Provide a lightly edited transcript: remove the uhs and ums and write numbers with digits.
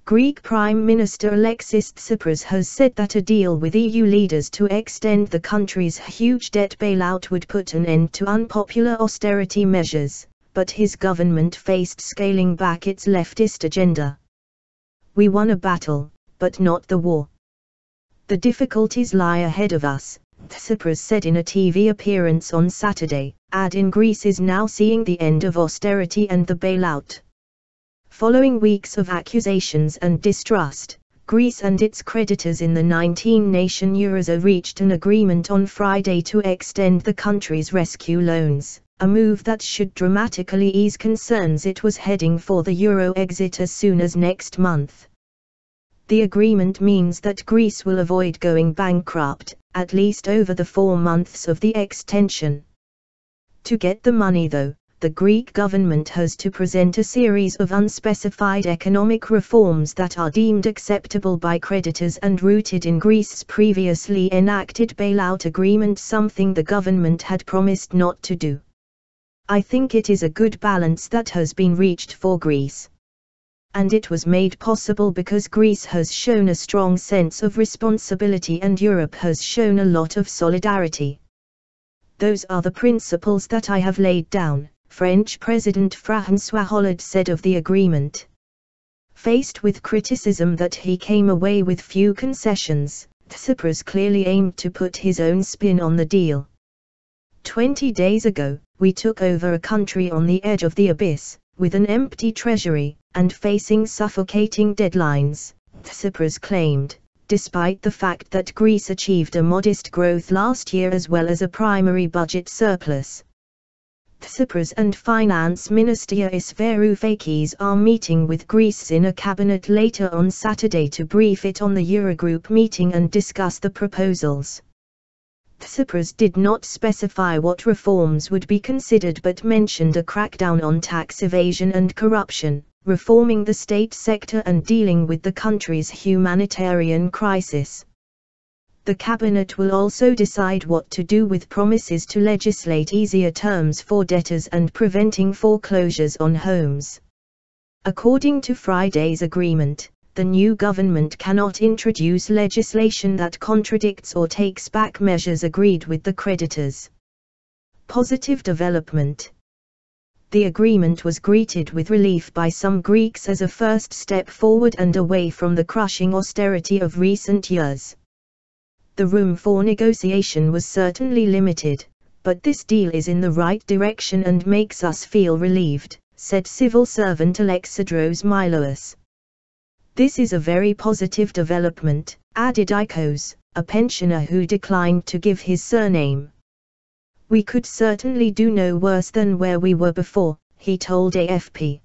Greek Prime Minister Alexis Tsipras has said that a deal with EU leaders to extend the country's huge debt bailout would put an end to unpopular austerity measures, but his government faced scaling back its leftist agenda. "We won a battle, but not the war. The difficulties lie ahead of us," Tsipras said in a TV appearance on Saturday, adding Greece is now seeing the end of austerity and the bailout. Following weeks of accusations and distrust, Greece and its creditors in the 19-nation eurozone reached an agreement on Friday to extend the country's rescue loans, a move that should dramatically ease concerns it was heading for the euro exit as soon as next month. The agreement means that Greece will avoid going bankrupt, at least over the 4 months of the extension. To get the money though, the Greek government has to present a series of unspecified economic reforms that are deemed acceptable by creditors and rooted in Greece's previously enacted bailout agreement, something the government had promised not to do. "I think it is a good balance that has been reached for Greece. And it was made possible because Greece has shown a strong sense of responsibility and Europe has shown a lot of solidarity. Those are the principles that I have laid down," French President François Hollande said of the agreement. Faced with criticism that he came away with few concessions, Tsipras clearly aimed to put his own spin on the deal. 20 days ago, we took over a country on the edge of the abyss, with an empty treasury, and facing suffocating deadlines, Tsipras claimed, despite the fact that Greece achieved a modest growth last year as well as a primary budget surplus. Tsipras and Finance Minister Yanis Varoufakis are meeting with Greece in a cabinet later on Saturday to brief it on the Eurogroup meeting and discuss the proposals. Tsipras did not specify what reforms would be considered but mentioned a crackdown on tax evasion and corruption, reforming the state sector and dealing with the country's humanitarian crisis. The cabinet will also decide what to do with promises to legislate easier terms for debtors and preventing foreclosures on homes. According to Friday's agreement, the new government cannot introduce legislation that contradicts or takes back measures agreed with the creditors. Positive development. The agreement was greeted with relief by some Greeks as a first step forward and away from the crushing austerity of recent years. The room for negotiation was certainly limited, but this deal is in the right direction and makes us feel relieved, said civil servant Alexandros Milos. This is a very positive development, added Ikos, a pensioner who declined to give his surname. We could certainly do no worse than where we were before, he told AFP.